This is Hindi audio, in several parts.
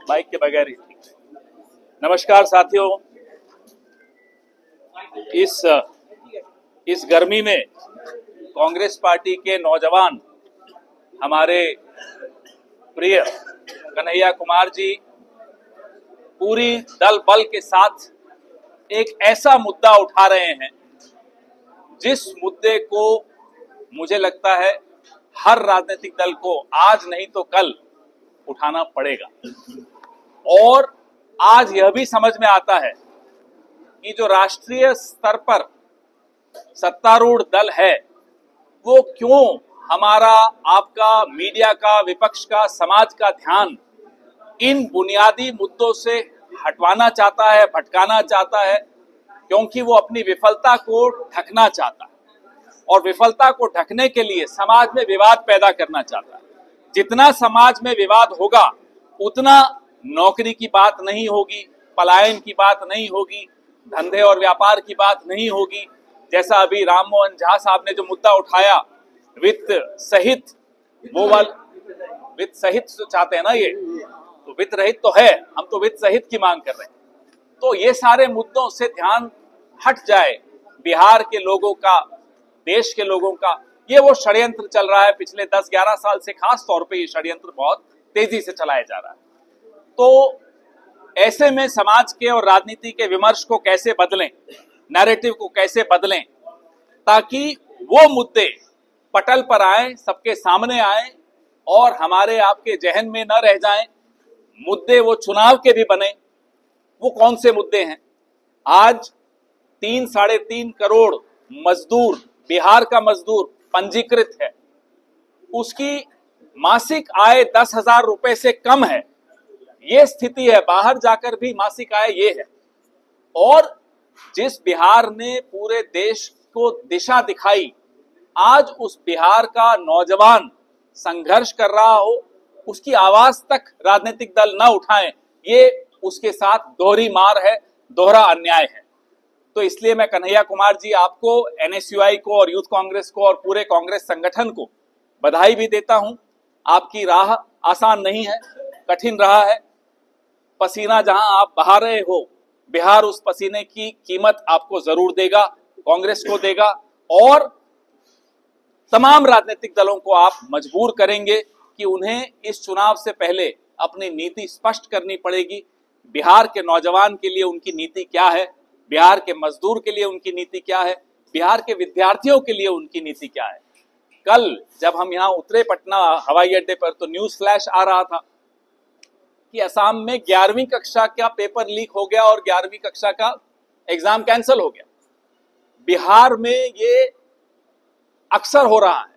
माइक के बगैर ही ठीक है। नमस्कार साथियों, इस गर्मी में कांग्रेस पार्टी के नौजवान हमारे प्रिय कन्हैया कुमार जी पूरी दल बल के साथ एक ऐसा मुद्दा उठा रहे हैं जिस मुद्दे को मुझे लगता है हर राजनीतिक दल को आज नहीं तो कल उठाना पड़ेगा। और आज यह भी समझ में आता है कि जो राष्ट्रीय स्तर पर सत्तारूढ़ दल है वो क्यों हमारा, आपका, मीडिया का, विपक्ष का, समाज का ध्यान इन बुनियादी मुद्दों से हटवाना चाहता है, भटकाना चाहता है, क्योंकि वो अपनी विफलता को ढकना चाहता है और विफलता को ढकने के लिए समाज में विवाद पैदा करना चाहता है। जितना समाज में विवाद होगा उतना नौकरी की बात नहीं होगी, पलायन की बात नहीं होगी, धंधे और व्यापार की बात नहीं होगी। जैसा अभी राम मोहन झा साहब ने जो मुद्दा उठाया वित्त सहित, वो वाला वित्त सहित चाहते हैं ना, ये तो वित्त रहित तो है, हम तो वित्त सहित की मांग कर रहे हैं। तो ये सारे मुद्दों से ध्यान हट जाए बिहार के लोगों का, देश के लोगों का। ये वो षड्यंत्र चल रहा है पिछले 10-11 साल से, खास तौर पे ये षड्यंत्र बहुत तेजी से चलाया जा रहा है। तो ऐसे में समाज के और राजनीति के विमर्श को कैसे बदलें, नैरेटिव को कैसे बदलें, ताकि वो मुद्दे पटल पर आए, सबके सामने आए और हमारे आपके जहन में न रह जाएं। मुद्दे वो चुनाव के भी बने। वो कौन से मुद्दे हैं? आज 3-3.5 करोड़ मजदूर, बिहार का मजदूर पंजीकृत है, उसकी मासिक आय 10,000 रुपए से कम है। ये स्थिति है, बाहर जाकर भी मासिक आय ये है। और जिस बिहार ने पूरे देश को दिशा दिखाई, आज उस बिहार का नौजवान संघर्ष कर रहा हो, उसकी आवाज तक राजनीतिक दल न उठाएं, ये उसके साथ दोहरी मार है, दोहरा अन्याय है। तो इसलिए मैं कन्हैया कुमार जी आपको, एनएसयूआई को और यूथ कांग्रेस को और पूरे कांग्रेस संगठन को बधाई भी देता हूं। आपकी राह आसान नहीं है, कठिन रहा है। पसीना जहां आप बहा रहे हो, बिहार उस पसीने की कीमत आपको जरूर देगा, कांग्रेस को देगा, और तमाम राजनीतिक दलों को आप मजबूर करेंगे कि उन्हें इस चुनाव से पहले अपनी नीति स्पष्ट करनी पड़ेगी। बिहार के नौजवान के लिए उनकी नीति क्या है, बिहार के मजदूर के लिए उनकी नीति क्या है, बिहार के विद्यार्थियों के लिए उनकी नीति क्या है। कल जब हम यहां उतरे पटना हवाई अड्डे पर, तो न्यूज फ्लैश आ रहा था कि असम में 11वीं कक्षा का पेपर लीक हो गया और 11वीं कक्षा का एग्जाम कैंसिल हो गया। बिहार में ये अक्सर हो रहा है,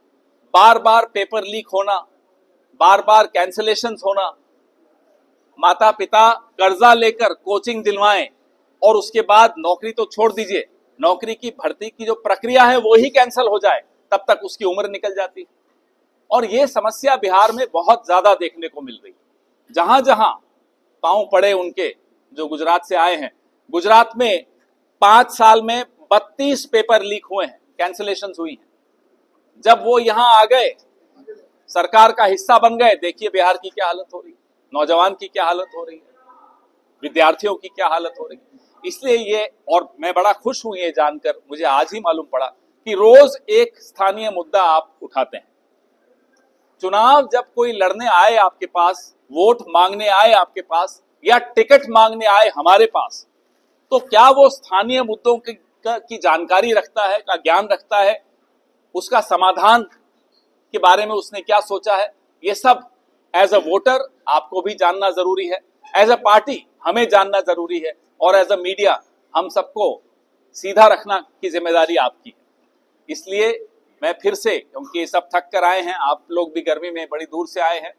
बार बार पेपर लीक होना, बार बार कैंसिलेशंस होना। माता पिता कर्जा लेकर कोचिंग दिलवाएं और उसके बाद नौकरी तो छोड़ दीजिए, नौकरी की भर्ती की जो प्रक्रिया है वो ही कैंसिल हो जाए, तब तक उसकी उम्र निकल जाती है। और ये समस्या बिहार में बहुत ज्यादा देखने को मिल रही है। जहां जहां पांव पड़े उनके, जो गुजरात से आए हैं, गुजरात में 5 साल में 32 पेपर लीक हुए हैं, कैंसिलेशंस हुई हैं। जब वो यहां आ गए, सरकार का हिस्सा बन गए, देखिए बिहार की क्या हालत हो रही है, नौजवान की क्या हालत हो रही है, विद्यार्थियों की क्या हालत हो रही है। इसलिए ये, और मैं बड़ा खुश हूं ये जानकर, मुझे आज ही मालूम पड़ा कि रोज एक स्थानीय मुद्दा आप उठाते हैं। चुनाव जब कोई लड़ने आए आपके पास, वोट मांगने आए आपके पास, या टिकट मांगने आए हमारे पास, तो क्या वो स्थानीय मुद्दों की जानकारी रखता है, का ज्ञान रखता है, उसका समाधान के बारे में उसने क्या सोचा है, ये सब एज अ वोटर आपको भी जानना जरूरी है, एज अ पार्टी हमें जानना जरूरी है, और एज अ मीडिया हम सबको सीधा रखना की जिम्मेदारी आपकी है। इसलिए मैं फिर से, क्योंकि सब थक कर आए हैं, आप लोग भी गर्मी में बड़ी दूर से आए हैं,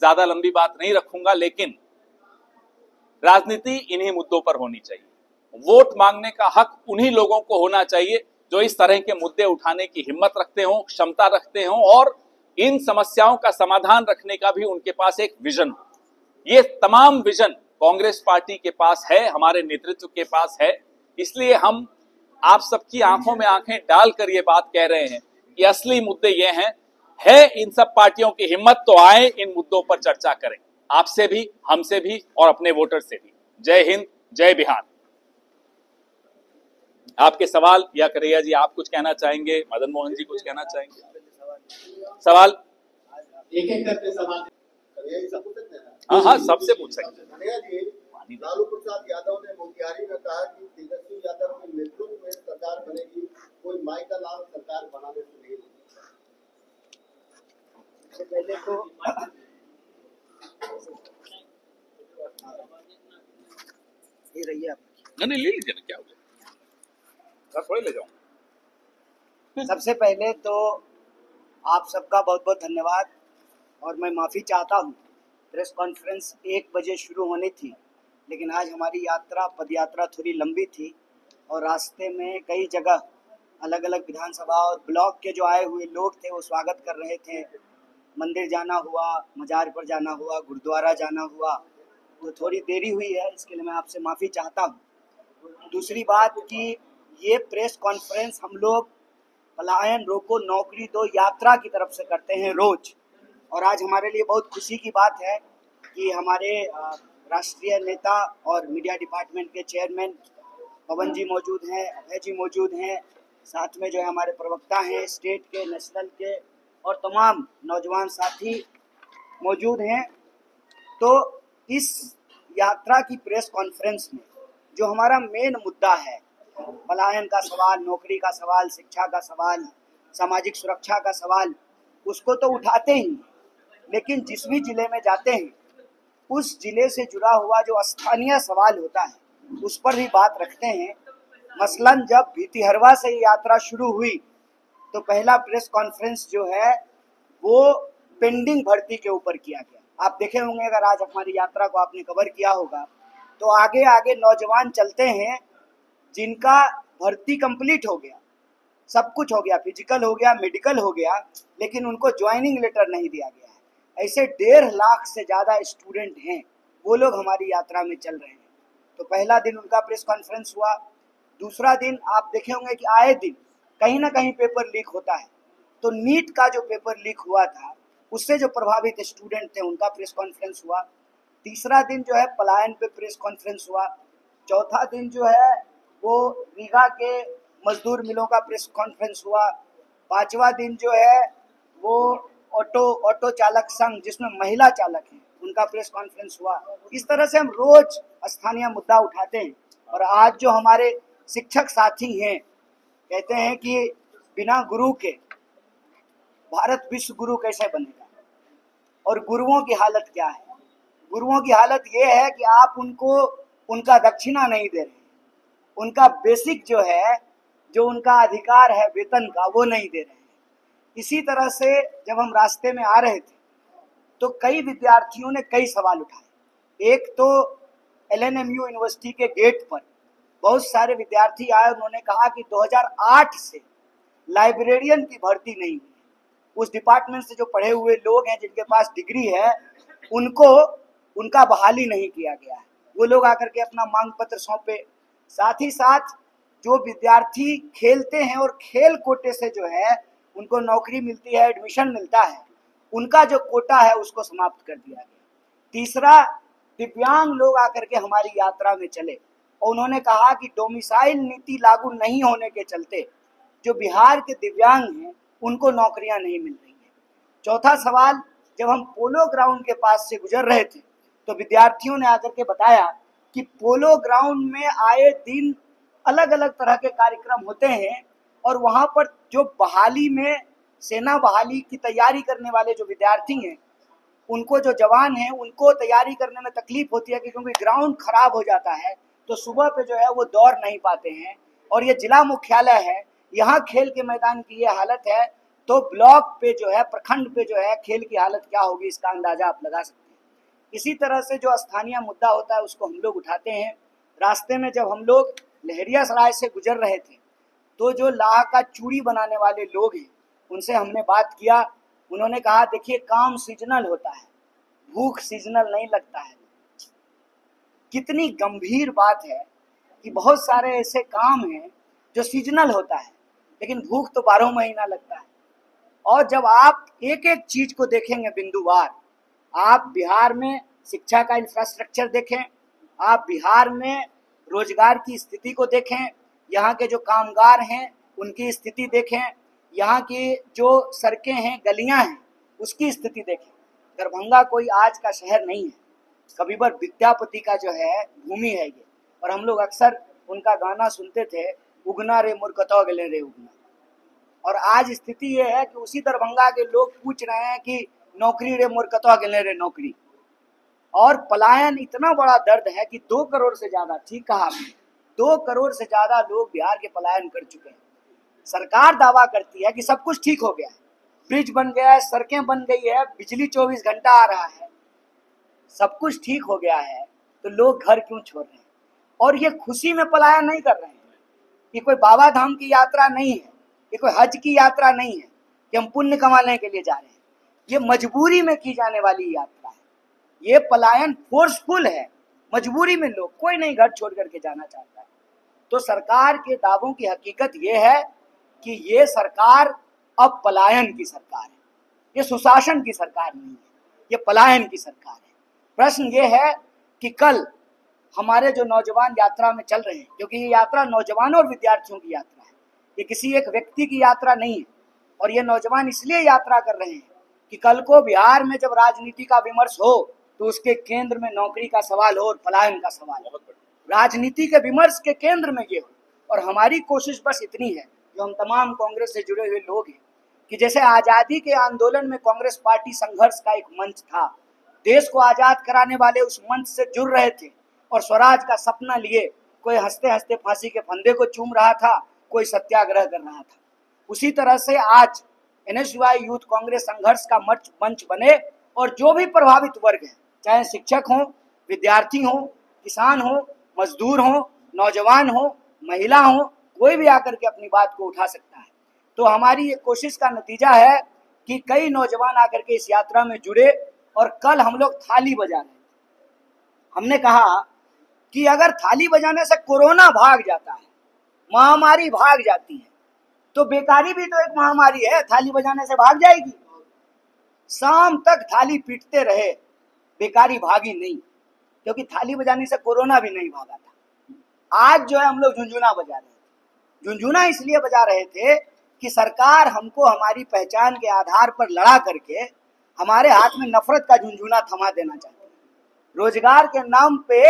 ज्यादा लंबी बात नहीं रखूंगा, लेकिन राजनीति इन्हीं मुद्दों पर होनी चाहिए। वोट मांगने का हक उन्हीं लोगों को होना चाहिए जो इस तरह के मुद्दे उठाने की हिम्मत रखते हों, क्षमता रखते हों, और इन समस्याओं का समाधान रखने का भी उनके पास एक विजन हो। ये तमाम विजन कांग्रेस पार्टी के पास है, हमारे नेतृत्व के पास है। इसलिए हम आप सबकी आंखों में आंखें डालकर ये बात कह रहे हैं कि असली मुद्दे ये हैं है इन सब पार्टियों की हिम्मत तो आए इन मुद्दों पर चर्चा करें, आपसे भी, हमसे भी और अपने वोटर से भी। जय हिंद, जय बिहार। आपके सवाल, या करैया जी आप कुछ कहना चाहेंगे, मदन मोहन जी कुछ कहना चाहेंगे? सवाल एक एक करके सवाल हाँ हाँ सबसे पूछ सकते हैं। लालू प्रसाद यादव ने मोतिहारी में कहा कि तेजस्वी यादव के नेतृत्व में सरकार बनेगी, कोई माई का लाल सरकार बनाने से नहीं। पहले तो ये रहिए आप, नहीं ले लीजिए ना, क्या हो गया, थोड़े ले जाऊं। सबसे पहले तो आप सबका बहुत बहुत धन्यवाद और मैं माफ़ी चाहता हूँ। प्रेस कॉन्फ्रेंस 1 बजे शुरू होनी थी, लेकिन आज हमारी यात्रा पद यात्रा थोड़ी लंबी थी और रास्ते में कई जगह अलग अलग विधानसभा और ब्लॉक के जो आए हुए लोग थे वो स्वागत कर रहे थे। मंदिर जाना हुआ, मजार पर जाना हुआ, गुरुद्वारा जाना हुआ, तो थोड़ी देरी हुई है, इसके लिए मैं आपसे माफ़ी चाहता हूँ। दूसरी बात कि ये प्रेस कॉन्फ्रेंस हम लोग पलायन रोको नौकरी दो यात्रा की तरफ से करते हैं रोज, और आज हमारे लिए बहुत खुशी की बात है कि हमारे राष्ट्रीय नेता और मीडिया डिपार्टमेंट के चेयरमैन पवन जी मौजूद हैं, अभय जी मौजूद हैं, साथ में जो है हमारे प्रवक्ता हैं स्टेट के, नेशनल के, और तमाम नौजवान साथी मौजूद हैं। तो इस यात्रा की प्रेस कॉन्फ्रेंस में जो हमारा मेन मुद्दा है, पलायन का सवाल, नौकरी का सवाल, शिक्षा का सवाल, सामाजिक सुरक्षा का सवाल, उसको तो उठाते ही, लेकिन जिस भी जिले में जाते हैं उस जिले से जुड़ा हुआ जो स्थानीय सवाल होता है उस पर भी बात रखते हैं। मसलन जब भितिहरवा से यात्रा शुरू हुई तो पहला प्रेस कॉन्फ्रेंस जो है वो पेंडिंग भर्ती के ऊपर किया गया। आप देखे होंगे, अगर आज हमारी यात्रा को आपने कवर किया होगा, तो आगे आगे नौजवान चलते हैं जिनका भर्ती कंप्लीट हो गया, सब कुछ हो गया, फिजिकल हो गया, मेडिकल हो गया, लेकिन उनको ज्वाइनिंग लेटर नहीं दिया गया है। ऐसे 1.5 लाख से ज़्यादा स्टूडेंट हैं, वो लोग हमारी यात्रा में चल रहे हैं। तो पहला दिन उनका प्रेस कॉन्फ्रेंस हुआ। दूसरा दिन आप देखे होंगे कि आए दिन कहीं ना कहीं पेपर लीक होता है, तो नीट का जो पेपर लीक हुआ था उससे जो प्रभावित स्टूडेंट थे उनका प्रेस कॉन्फ्रेंस हुआ। तीसरा दिन जो है पलायन पे प्रेस कॉन्फ्रेंस हुआ। चौथा दिन जो है वो रीगा के मजदूर मिलों का प्रेस कॉन्फ्रेंस हुआ। पांचवा दिन जो है वो ऑटो चालक संघ, जिसमें महिला चालक हैं, उनका प्रेस कॉन्फ्रेंस हुआ। इस तरह से हम रोज स्थानीय मुद्दा उठाते हैं। और आज जो हमारे शिक्षक साथी हैं, कहते हैं कि बिना गुरु के भारत विश्व गुरु कैसे बनेगा, और गुरुओं की हालत क्या है? गुरुओं की हालत ये है कि आप उनको उनका दक्षिणा नहीं दे रहे, उनका बेसिक जो है, जो उनका अधिकार है वेतन का, वो नहीं दे रहे हैं। इसी तरह से जब हम रास्ते में आ रहे थे तो कई विद्यार्थियों ने कई सवाल उठाए। एक तो LNMU यूनिवर्सिटी के गेट पर बहुत सारे विद्यार्थी आए, उन्होंने कहा कि 2008 से लाइब्रेरियन की भर्ती नहीं हुई। उस डिपार्टमेंट से जो पढ़े हुए लोग हैं, जिनके पास डिग्री है, उनको उनका बहाली नहीं किया गया है। वो लोग आकर के अपना मांग पत्र सौंपे। साथ ही साथ जो विद्यार्थी खेलते हैं और खेल कोटे से जो है उनको नौकरी मिलती है, एडमिशन मिलता है, उनका जो कोटा है उसको समाप्त कर दिया गया। तीसरा, दिव्यांग लोग आकर के हमारी यात्रा में चले और उन्होंने कहा कि डोमिसाइल नीति लागू नहीं होने के चलते जो बिहार के दिव्यांग हैं उनको नौकरियां नहीं मिल रही हैं। चौथा सवाल, जब हम पोलो ग्राउंड के पास से गुजर रहे थे तो विद्यार्थियों ने आकर के बताया कि पोलो ग्राउंड में आए दिन अलग अलग तरह के कार्यक्रम होते हैं, और वहां पर जो बहाली में, सेना बहाली की तैयारी करने वाले जो विद्यार्थी हैं, उनको, जो जवान हैं, उनको तैयारी करने में तकलीफ होती है, क्योंकि ग्राउंड खराब हो जाता है तो सुबह पे जो है वो दौड़ नहीं पाते हैं। और ये जिला मुख्यालय है, यहाँ खेल के मैदान की ये हालत है, तो ब्लॉक पे जो है, प्रखंड पे जो है खेल की हालत क्या होगी, इसका अंदाजा आप लगा सकते हैं। इसी तरह से जो स्थानीय मुद्दा होता है उसको हम लोग उठाते हैं। रास्ते में जब हम लोग लहरियासराय से गुजर रहे थे तो जो लाह का चूड़ी बनाने वाले लोग हैं उनसे हमने बात किया। उन्होंने कहा, देखिए काम सीजनल होता है, भूख सीजनल नहीं लगता है। कितनी गंभीर बात है कि बहुत सारे ऐसे काम हैं जो सीजनल होता है, लेकिन भूख तो 12 महीना लगता है। और जब आप एक एक चीज को देखेंगे बिंदुवार, आप बिहार में शिक्षा का इंफ्रास्ट्रक्चर देखें, आप बिहार में रोजगार की स्थिति को देखें, यहाँ के जो कामगार हैं उनकी स्थिति देखें, यहाँ की जो सड़कें हैं, गलियां हैं, उसकी स्थिति देखें। दरभंगा कोई आज का शहर नहीं है, कविवर विद्यापति का जो है भूमि है ये। और हम लोग अक्सर उनका गाना सुनते थे, उगना रे मुर्कतौ गले रे उगना। और आज स्थिति ये है कि उसी दरभंगा के लोग पूछ रहे हैं कि नौकरी रे मुर्कतौ गले रे नौकरी। और पलायन इतना बड़ा दर्द है कि 2 करोड़ से ज्यादा, ठीक कहा आपने, 2 करोड़ से ज्यादा लोग बिहार के पलायन कर चुके हैं। सरकार दावा करती है कि सब कुछ ठीक हो गया है, ब्रिज बन गया है, सड़कें बन गई है, बिजली 24 घंटा आ रहा है, सब कुछ ठीक हो गया है, तो लोग घर क्यों छोड़ रहे हैं? और ये खुशी में पलायन नहीं कर रहे हैं, ये कोई बाबा धाम की यात्रा नहीं है, ये कोई हज की यात्रा नहीं है कि हम पुण्य कमाने के लिए जा रहे हैं, ये मजबूरी में की जाने वाली यात्रा है। ये पलायन फोर्सफुल है, मजबूरी में लोग, कोई नहीं घर छोड़ करके जाना चाहता है। तो सरकार के दावों की हकीकत ये है कि ये सरकार अब पलायन की सरकार है, ये सुशासन की सरकार नहीं है, ये पलायन की सरकार है। प्रश्न ये है कि कल हमारे जो नौजवान यात्रा में चल रहे हैं, क्योंकि ये यात्रा नौजवानों और विद्यार्थियों की यात्रा है, ये किसी एक व्यक्ति की यात्रा नहीं है। और ये नौजवान इसलिए यात्रा कर रहे हैं कि कल को बिहार में जब राजनीति का विमर्श हो तो उसके केंद्र में नौकरी का सवाल हो और पलायन का सवाल हो, राजनीति के विमर्श के केंद्र में ये हो। और हमारी कोशिश बस इतनी है, जो हम तमाम कांग्रेस से जुड़े हुए लोग हैं, कि जैसे आज़ादी के आंदोलन में कांग्रेस पार्टी संघर्ष का एक मंच था, देश को आज़ाद कराने वाले उस मंच से जुड़ रहे थे और स्वराज का सपना लिए कोई हंसते हंसते फांसी के फंदे को चूम रहा था, कोई सत्याग्रह कर रहा था। उसी तरह से आज NSUI यूथ कांग्रेस संघर्ष का मंच बने और जो भी प्रभावित वर्ग है, चाहे शिक्षक हो, विद्यार्थी हो, किसान हो, मजदूर हो, नौजवान हो, महिला हो, कोई भी आकर के अपनी बात को उठा सकता है। तो हमारी ये कोशिश का नतीजा है कि कई नौजवान आकर के इस यात्रा में जुड़े और कल हम लोग थाली बजा रहे। हमने कहा कि अगर थाली बजाने से कोरोना भाग जाता है, महामारी भाग जाती है, तो बेकारी भी तो एक महामारी है, थाली बजाने से भाग जाएगी? शाम तक थाली पीटते रहे, बेकारी भागी नहीं, क्योंकि थाली बजाने से कोरोना भी नहीं भागा था। आज जो है हम लोग झुंझुना बजा रहे थे। झुंझुना इसलिए बजा रहे थे कि सरकार हमको हमारी पहचान के आधार पर लड़ा करके हमारे हाथ में नफरत का झुंझुना थमा देना चाहती है। रोजगार के नाम पे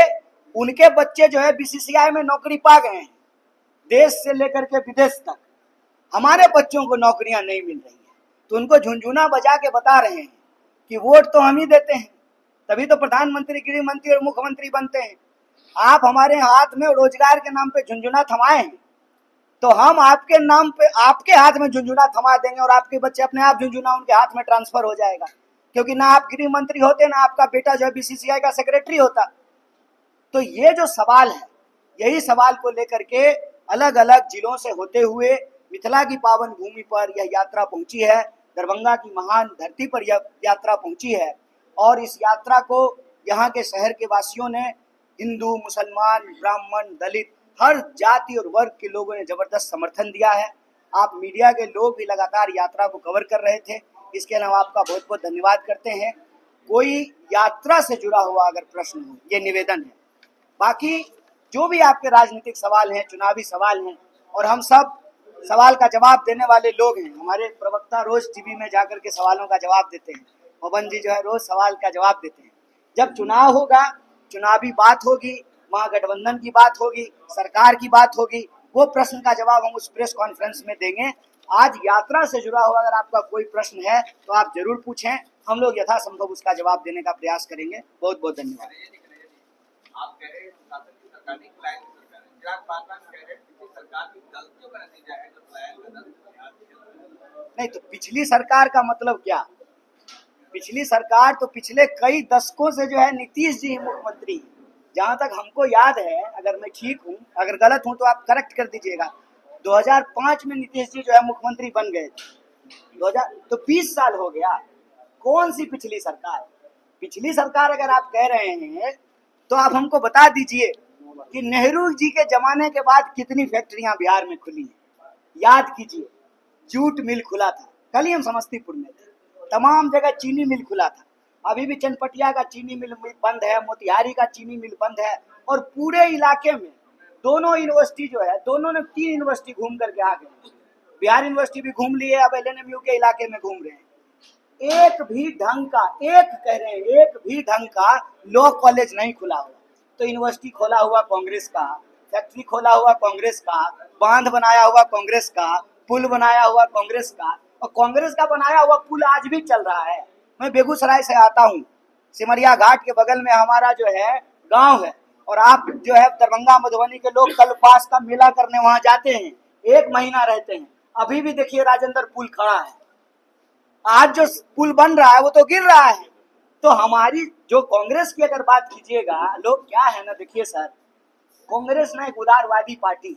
उनके बच्चे जो है BCCI में नौकरी पा गए हैं, देश से लेकर के विदेश तक हमारे बच्चों को नौकरियां नहीं मिल रही है। तो उनको झुंझुना बजा के बता रहे हैं कि वोट तो हम ही देते हैं, तभी तो प्रधानमंत्री, गृह मंत्री और मुख्यमंत्री बनते हैं। आप हमारे हाथ में रोजगार के नाम पे झुंझुना थमाए हैं, तो हम आपके नाम पे आपके हाथ में झुंझुना थमा देंगे और आपके बच्चे अपने आप झुंझुना उनके हाथ में ट्रांसफर हो जाएगा, क्योंकि ना आप गृह मंत्री होते, ना आपका बेटा जो है BCCI का सेक्रेटरी होता। तो ये जो सवाल है, यही सवाल को लेकर के अलग अलग जिलों से होते हुए मिथिला की पावन भूमि पर यह यात्रा पहुंची है, दरभंगा की महान धरती पर यह यात्रा पहुंची है। और इस यात्रा को यहाँ के शहर के वासियों ने, हिंदू, मुसलमान, ब्राह्मण, दलित, हर जाति और वर्ग के लोगों ने जबरदस्त समर्थन दिया है। आप मीडिया के लोग भी लगातार यात्रा को कवर कर रहे थे, इसके लिए हम आपका बहुत बहुत धन्यवाद करते हैं। कोई यात्रा से जुड़ा हुआ अगर प्रश्न हो, ये निवेदन है। बाकी जो भी आपके राजनीतिक सवाल हैं, चुनावी सवाल हैं, और हम सब सवाल का जवाब देने वाले लोग हैं। हमारे प्रवक्ता रोज टीवी में जाकर के सवालों का जवाब देते हैं, पवन जी जो है रोज सवाल का जवाब देते हैं। जब चुनाव होगा, चुनावी बात होगी, महागठबंधन की बात होगी, सरकार की बात होगी, वो प्रश्न का जवाब हम उस प्रेस कॉन्फ्रेंस में देंगे। आज यात्रा से जुड़ा हुआ अगर आपका कोई प्रश्न है तो आप जरूर पूछें, हम लोग यथासंभव उसका जवाब देने का प्रयास करेंगे। बहुत बहुत धन्यवाद। आप कह रहे हैं शासन की सरकार नहीं, पलायन की सरकार है। फिर आप बार-बार कह रहे हैं कि सरकार की गलतियों का नतीजा है जो पलायन का दर। नहीं तो पिछली सरकार का मतलब क्या? पिछली सरकार तो पिछले कई दशकों से जो है नीतीश जी मुख्यमंत्री हैं। जहां तक हमको याद है, अगर मैं ठीक हूं, अगर गलत हूं तो आप करेक्ट कर दीजिएगा, 2005 में नीतीश जी जो है मुख्यमंत्री बन गए थे। तो 20 साल हो गया। कौन सी पिछली सरकार? पिछली सरकार अगर आप कह रहे हैं तो आप हमको बता दीजिए कि नेहरू जी के जमाने के बाद कितनी फैक्ट्रियां बिहार में खुली हैं। याद कीजिए, जूट मिल खुला था, कल ही हम समस्तीपुर में थे, तमाम जगह चीनी मिल खुला था। अभी भी चनपटिया का चीनी मिल बंद है, मोतिहारी का चीनी मिल बंद है, और पूरे इलाके में दोनों यूनिवर्सिटी जो है, दोनों ने 3 यूनिवर्सिटी घूम करके आ गए। बिहार यूनिवर्सिटी भी घूम लिए, अब LNMU के इलाके में घूम रहे हैं। एक भी ढंग का, एक कह रहे हैं, एक भी ढंग का लॉ कॉलेज नहीं खुला हुआ। तो यूनिवर्सिटी खोला हुआ कांग्रेस का, फैक्ट्री खोला हुआ कांग्रेस का, बांध बनाया हुआ कांग्रेस का, पुल बनाया हुआ कांग्रेस का, और कांग्रेस का बनाया हुआ पुल आज भी चल रहा है। मैं बेगूसराय से आता हूँ, सिमरिया घाट के बगल में हमारा जो है गांव है, और आप जो है दरभंगा मधुबनी के लोग कल पास का मेला करने वहां जाते हैं, 1 महीना रहते हैं। अभी भी देखिए राजेंद्र पुल खड़ा है, आज जो पुल बन रहा है वो तो गिर रहा है। तो हमारी जो कांग्रेस की अगर बात कीजिएगा, लोग क्या है ना, देखिए सर, कांग्रेस ना एक उदारवादी पार्टी है।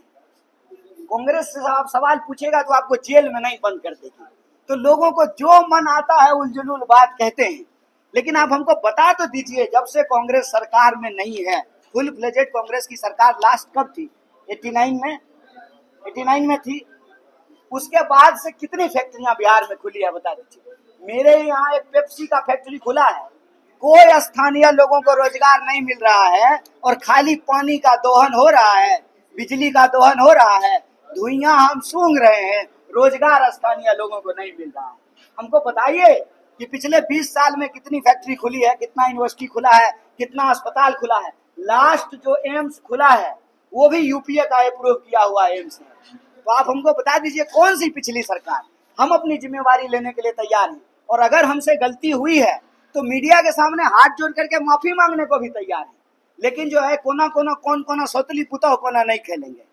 कांग्रेस से आप सवाल पूछेगा तो आपको जेल में नहीं बंद कर देगी। तो लोगों को जो मन आता है उलझुल बात कहते हैं। लेकिन आप हमको बता तो दीजिए, जब से कांग्रेस सरकार में नहीं है, फुल फ्लेजेड कांग्रेस की सरकार लास्ट कब थी? 89 में थी। उसके बाद से कितनी फैक्ट्रियां बिहार में खुली है बता दीजिए। मेरे यहाँ एक पेप्सी का फैक्ट्री खुला है, कोई स्थानीय लोगों को रोजगार नहीं मिल रहा है, और खाली पानी का दोहन हो रहा है, बिजली का दोहन हो रहा है, धुइयां हम सूंघ रहे हैं, रोजगार स्थानीय लोगों को नहीं मिल रहा है। हमको बताइए कि पिछले 20 साल में कितनी फैक्ट्री खुली है, कितना यूनिवर्सिटी खुला है, कितना अस्पताल खुला है। लास्ट जो एम्स खुला है वो भी यूपीए का अप्रूव किया हुआ एम्स है। तो आप हमको बता दीजिए कौन सी पिछली सरकार। हम अपनी जिम्मेवारी लेने के लिए तैयार हैं, और अगर हमसे गलती हुई है तो मीडिया के सामने हाथ जोड़ करके माफी मांगने को भी तैयार है। लेकिन जो है कौन कोना सौतली पुतौ कोना नहीं खेलेंगे।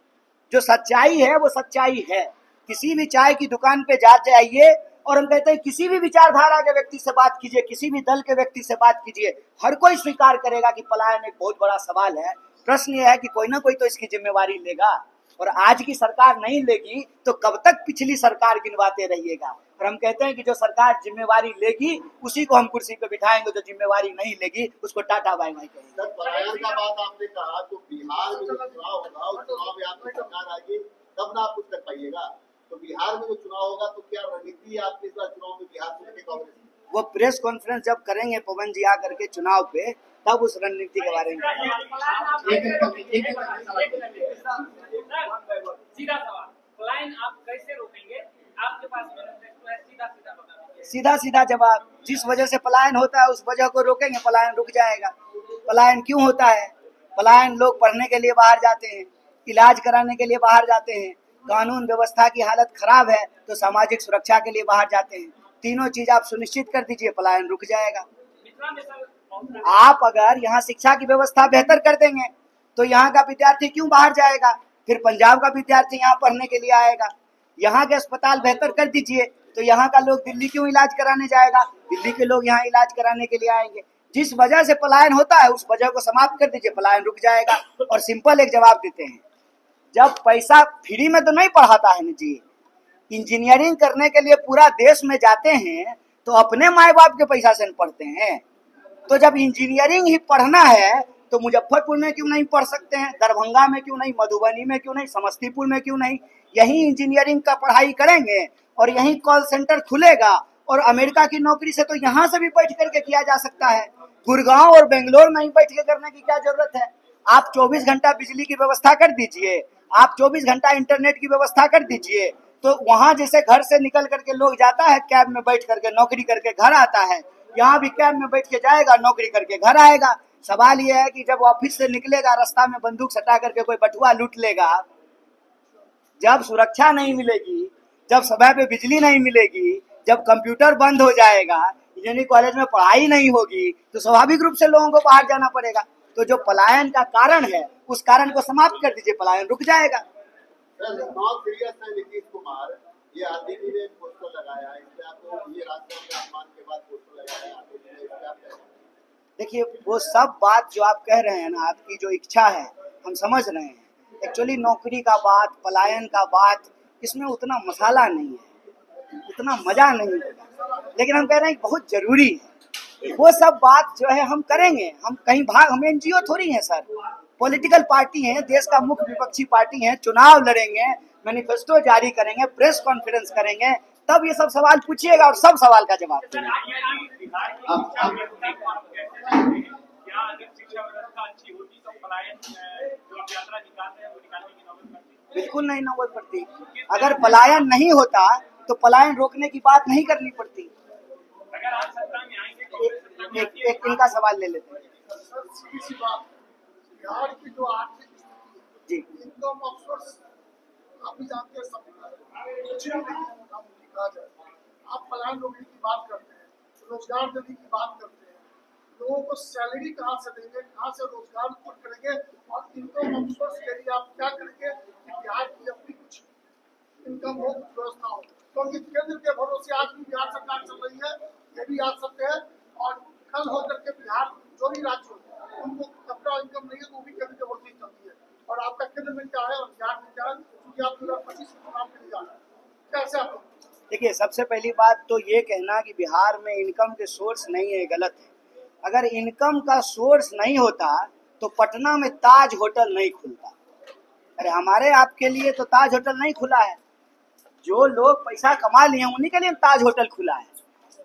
जो सच्चाई है वो सच्चाई है। किसी भी चाय की दुकान पे जा जाइए, और हम कहते हैं किसी भी विचारधारा के व्यक्ति से बात कीजिए, किसी भी दल के व्यक्ति से बात कीजिए, हर कोई स्वीकार करेगा कि पलायन एक बहुत बड़ा सवाल है। प्रश्न यह है कि कोई ना कोई तो इसकी जिम्मेवारी लेगा, और आज की सरकार नहीं लेगी तो कब तक पिछली सरकार गिनवाते रहिएगा। और हम कहते हैं कि जो सरकार जिम्मेवारी लेगी उसी को हम कुर्सी पे बिठाएंगे, जो जिम्मेवारी नहीं लेगी उसको टाटा बाय बाय कहेंगे। सर, पलायन का बात आपने कहा, तो बिहार में जो चुनाव होगा, उस चुनाव में आपकी सरकार आएगी, तब ना आप कुछ कर पाइएगा। तो बिहार में जो चुनाव होगा तो क्या रणनीति है आपकी इस बार चुनाव में बिहार में कांग्रेस? वो प्रेस कॉन्फ्रेंस जब करेंगे पवन जी आकर के चुनाव पे, तब उस रणनीति के बारे में। सीधा सवाल, पलायन आप कैसे रोकेंगे? आपके पास सीधा जवाब, जिस वजह से पलायन होता है उस वजह को रोकेंगे, पलायन रुक जाएगा। पलायन क्यों होता है? पलायन लोग पढ़ने के लिए बाहर जाते हैं, इलाज कराने के लिए बाहर जाते हैं, कानून व्यवस्था की हालत खराब है तो सामाजिक सुरक्षा के लिए बाहर जाते हैं। तीनों चीज आप सुनिश्चित कर दीजिए, पलायन रुक जाएगा। आप अगर यहाँ शिक्षा की व्यवस्था बेहतर कर देंगे तो यहाँ का विद्यार्थी क्यों बाहर जाएगा? फिर पंजाब का विद्यार्थी यहाँ पढ़ने के लिए आएगा। यहाँ के अस्पताल बेहतर कर दीजिए तो यहाँ का लोग दिल्ली क्यों इलाज कराने जाएगा? दिल्ली के लोग यहाँ इलाज कराने के लिए आएंगे। जिस वजह से पलायन होता है उस वजह को समाप्त कर दीजिए, पलायन रुक जाएगा। और सिंपल एक जवाब देते हैं, जब पैसा फ्री में तो नहीं पढ़ाता है ना जी। इंजीनियरिंग करने के लिए पूरा देश में जाते हैं तो अपने माए बाप के पैसा से पढ़ते हैं। तो जब इंजीनियरिंग ही पढ़ना है तो मुजफ्फरपुर में क्यों नहीं पढ़ सकते हैं, दरभंगा में क्यों नहीं, मधुबनी में क्यों नहीं, समस्तीपुर में क्यों नहीं? यही इंजीनियरिंग का पढ़ाई करेंगे और यही कॉल सेंटर खुलेगा, और अमेरिका की नौकरी से तो यहाँ से भी बैठ करके किया जा सकता है। गुड़गांव और बेंगलोर में ही बैठ के करने की क्या जरूरत है? आप 24 घंटा बिजली की व्यवस्था कर दीजिए, आप 24 घंटा इंटरनेट की व्यवस्था कर दीजिए, तो वहाँ जैसे घर से निकल करके लोग जाता है कैब में बैठ करके नौकरी करके घर आता है, यहाँ भी कैब में बैठ के जाएगा, नौकरी करके घर आएगा। सवाल यह है कि जब ऑफिस से निकलेगा रास्ता में बंदूक सटा करके कोई बटुआ लूट लेगा, जब सुरक्षा नहीं मिलेगी, जब समय पे बिजली नहीं मिलेगी, जब कंप्यूटर बंद हो जाएगा, इंजीनियरिंग कॉलेज में पढ़ाई नहीं होगी, तो स्वाभाविक रूप से लोगों को बाहर जाना पड़ेगा। तो जो पलायन का कारण है उस कारण को समाप्त कर दीजिए, पलायन रुक जाएगा। नीतीश कुमार ये आरजेडी ने पोस्टर लगाया है, इससे आपको ये राष्ट्रपति के अपमान के बाद पोस्टर लगाया है। देखिए वो सब बात जो आप कह रहे हैं ना, आपकी जो इच्छा है हम समझ रहे हैं। एक्चुअली नौकरी का बात, पलायन का बात, इसमें उतना मसाला नहीं है, उतना मजा नहीं होगा, लेकिन हम कह रहे हैं बहुत जरूरी है। वो सब बात जो है हम करेंगे। हम कहीं भाग, हम एनजीओ थोड़ी हैं सर, पॉलिटिकल पार्टी हैं, देश का मुख्य विपक्षी पार्टी हैं, चुनाव लड़ेंगे, मैनिफेस्टो जारी करेंगे, प्रेस कॉन्फ्रेंस करेंगे, तब ये सब सवाल पूछिएगा और सब सवाल का जवाब देंगे। क्या अगर शिक्षा व्यवस्था अच्छी होती तो पलायन जो आप यात्रा निकाल रहे हैं वो निकालने की नौबत पड़ती? बिल्कुल नहीं नौबत पड़ती। अगर पलायन नहीं होता तो पलायन रोकने की बात नहीं करनी पड़ती। अगर आप सत्ता में आएंगे एक इनका सवाल ले लेते हैं। बिहार की जो आर्थिक जी इनकम ऑफ सोर्स आप भी जानते हैं, सब कुछ नहीं कहा जाए। आप पलायन रोकने की बात करते हैं, रोजगार देने की बात करते हैं, लोगों को सैलरी कहाँ से देंगे, कहाँ से रोजगार करेंगे, और इनकम ऑफ सोर्स के लिए आप क्या करेंगे कि बिहार की अपनी कुछ इनकम हो, व्यवस्था हो। क्योंकि केंद्र के भरोसे आज भी बिहार सरकार चल रही है, ये भी याद सकते हैं। और कल होकर के बिहार जो भी राज्य हो उनको अपना इनकम नहीं है तो वो भी केंद्र के भरोसे चलती है। और आपका केंद्र में क्या है और बिहार में क्या है, क्योंकि आप 2025 में चुनाव के लिए जा रहे हैं, कैसे आप? देखिए, सबसे पहली बात तो ये कहना कि बिहार में इनकम के सोर्स नहीं है, गलत है। अगर इनकम का सोर्स नहीं होता तो पटना में ताज होटल नहीं खुलता। अरे हमारे आपके लिए तो ताज होटल नहीं खुला है, जो लोग पैसा कमा लिए हैं उन्हीं के लिए ताज होटल खुला है।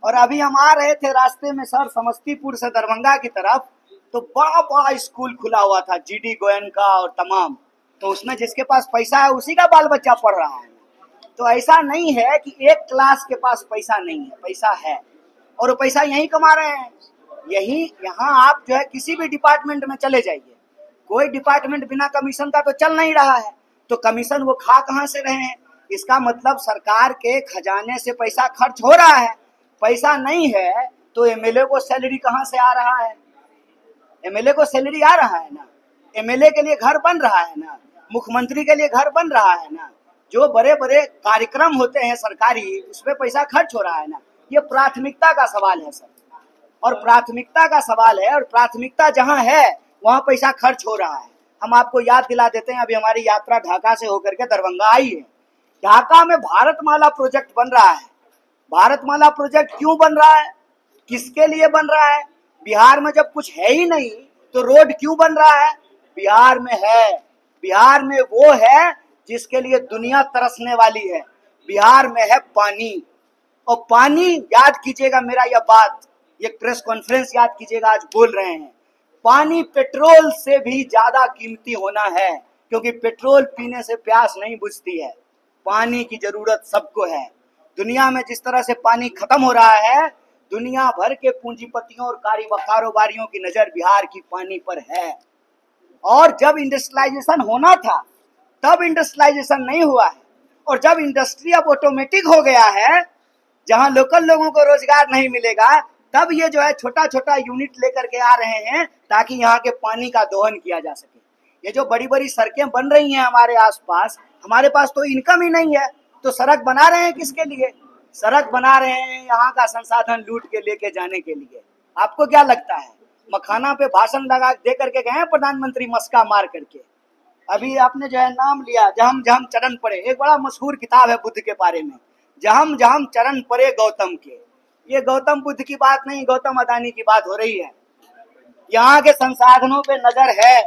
और अभी हम आ रहे थे रास्ते में सर, समस्तीपुर से दरभंगा की तरफ, तो बड़ा बड़ा स्कूल खुला हुआ था, जीडी गोयनका और तमाम। तो उसमें जिसके पास पैसा है उसी का बाल बच्चा पढ़ रहा है। तो ऐसा नहीं है कि एक क्लास के पास पैसा नहीं है, पैसा है और वो पैसा यहीं कमा रहे हैं। यही यहाँ आप जो है किसी भी डिपार्टमेंट में चले जाइए, कोई डिपार्टमेंट बिना कमीशन का तो चल नहीं रहा है। तो कमीशन वो खा कहाँ से रहे हैं? इसका मतलब सरकार के खजाने से पैसा खर्च हो रहा है। पैसा नहीं है तो एमएलए को सैलरी कहाँ से आ रहा है? एमएलए को सैलरी आ रहा है ना, एमएलए के लिए घर बन रहा है ना, मुख्यमंत्री के लिए घर बन रहा है ना, जो बड़े बड़े कार्यक्रम होते हैं सरकारी, उसमें पैसा खर्च हो रहा है ना। ये प्राथमिकता का सवाल है सर, और प्राथमिकता का सवाल है, और प्राथमिकता जहाँ है वहाँ पैसा खर्च हो रहा है। हम आपको याद दिला देते हैं, अभी हमारी यात्रा ढाका से होकर के दरभंगा आई है। ढाका में भारतमाला प्रोजेक्ट बन रहा है। भारतमाला प्रोजेक्ट क्यों बन रहा है, किसके लिए बन रहा है? बिहार में जब कुछ है ही नहीं तो रोड क्यों बन रहा है? बिहार में है, बिहार में वो है जिसके लिए दुनिया तरसने वाली है। बिहार में है पानी, और पानी, याद कीजिएगा मेरा यह बात, ये प्रेस कॉन्फ्रेंस याद कीजिएगा, आज बोल रहे हैं, पानी पेट्रोल से भी ज्यादा कीमती होना है, क्योंकि पेट्रोल पीने से प्यास नहीं बुझती है। पानी की जरूरत सबको है। दुनिया में जिस तरह से पानी खत्म हो रहा है, दुनिया भर के पूंजीपतियों और कारोबारियों की नजर बिहार की पानी पर है। और जब इंडस्ट्रियलाइजेशन होना था तब इंडस्ट्रियलाइजेशन नहीं हुआ है, और जब इंडस्ट्री अब ऑटोमेटिक हो गया है, जहां लोकल लोगों को रोजगार नहीं मिलेगा, तब ये जो है छोटा छोटा यूनिट लेकर के आ रहे हैं ताकि यहाँ के पानी का दोहन किया जा सके। ये जो बड़ी बड़ी सड़कें बन रही हैं हमारे आसपास, हमारे पास तो इनकम ही नहीं है, तो सड़क बना रहे हैं किसके लिए? सड़क बना रहे हैं यहाँ का संसाधन लूट के लेके जाने के लिए। आपको क्या लगता है, मखाना पे भाषण लगा दे करके गए हैं प्रधानमंत्री मस्का मार करके? अभी आपने जो है नाम लिया, जहम जहम चरण पड़े, एक बड़ा मशहूर किताब है बुद्ध के बारे में, जहम जहम चरण पड़े गौतम के। ये गौतम बुद्ध की बात नहीं, गौतम अदानी की बात हो रही है। यहाँ के संसाधनों पे नजर है।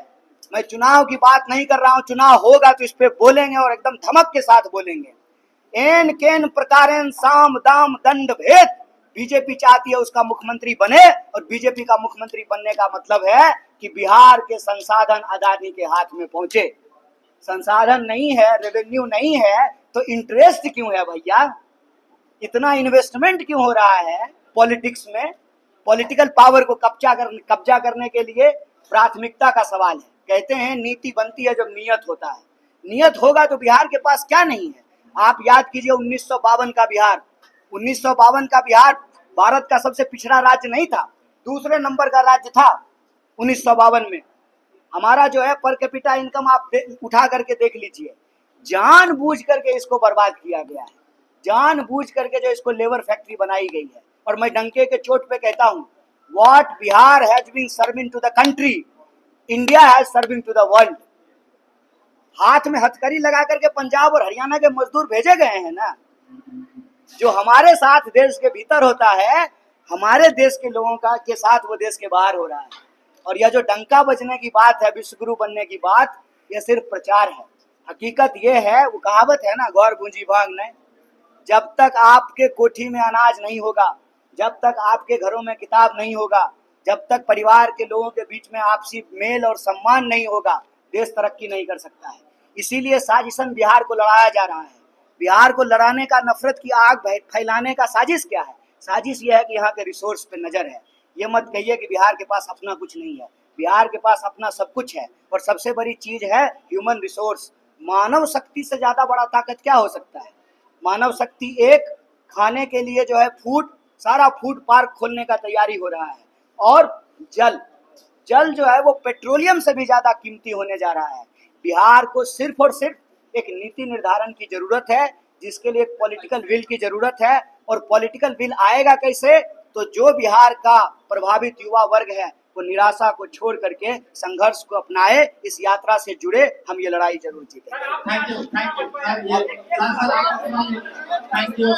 मैं चुनाव की बात नहीं कर रहा हूँ, चुनाव होगा तो इस पे बोलेंगे और एकदम धमक के साथ बोलेंगे। एन केन प्रकारेण साम दाम दंड भेद, बीजेपी चाहती है उसका मुख्यमंत्री बने, और बीजेपी का मुख्यमंत्री बनने का मतलब है कि बिहार के संसाधन अदानी के हाथ में पहुंचे। संसाधन नहीं है, रेवेन्यू नहीं है, तो इंटरेस्ट क्यों है भैया? इतना इन्वेस्टमेंट क्यों हो रहा है पॉलिटिक्स में? पॉलिटिकल पावर को कब्जा करने के लिए प्राथमिकता का सवाल है। कहते हैं नीति बनती है जब नियत होता है। नियत होगा तो बिहार के पास क्या नहीं है? आप याद कीजिए 1952 का बिहार। 1952 का बिहार भारत का सबसे पिछड़ा राज्य नहीं था, दूसरे नंबर का राज्य था 1952 में। हमारा जो है पर कैपिटा इनकम आप उठा करके देख लीजिए। जानबूझ करके इसको बर्बाद किया गया है, जानबूझ करके जो इसको लेबर फैक्ट्री बनाई गई है। और मैं डंके के चोट पे कहता हूँ, what Bihar has been serving to the country, India has serving to the world. हाथ में हथकड़ी लगा करके पंजाब और हरियाणा के मजदूर भेजे गए हैं ना। जो हमारे साथ देश के भीतर होता है, हमारे देश के लोगों का के साथ वो देश के बाहर हो रहा है। और यह जो डंका बजने की बात है, विश्वगुरु बनने की बात, यह सिर्फ प्रचार है। हकीकत यह है, वो कहावत है ना, गौर गूंजी भांग नहीं, जब तक आपके कोठी में अनाज नहीं होगा, जब तक आपके घरों में किताब नहीं होगा, जब तक परिवार के लोगों के बीच में आपसी मेल और सम्मान नहीं होगा, देश तरक्की नहीं कर सकता है। इसीलिए साजिशन बिहार को लड़ाया जा रहा है। बिहार को लड़ाने का, नफरत की आग फैलाने का साजिश क्या है? साजिश यह है कि यहाँ के रिसोर्स पे नजर है। ये मत कहिए कि बिहार के पास अपना कुछ नहीं है। बिहार के पास अपना सब कुछ है, और सबसे बड़ी चीज है ह्यूमन रिसोर्स। मानव शक्ति से ज्यादा बड़ा ताकत क्या हो सकता है? मानव शक्ति एक, खाने के लिए जो है फूड, सारा फूड पार्क खोलने का तैयारी हो रहा है। और जल जो है वो पेट्रोलियम से भी ज्यादा कीमती होने जा रहा है। बिहार को सिर्फ और सिर्फ एक नीति निर्धारण की जरूरत है, जिसके लिए एक पॉलिटिकल विल की जरूरत है। और पॉलिटिकल विल आएगा कैसे? तो जो बिहार का प्रभावित युवा वर्ग है वो निराशा को छोड़ करके संघर्ष को अपनाए, इस यात्रा से जुड़े, हम ये लड़ाई जरूर जीतेंगे। Thank you.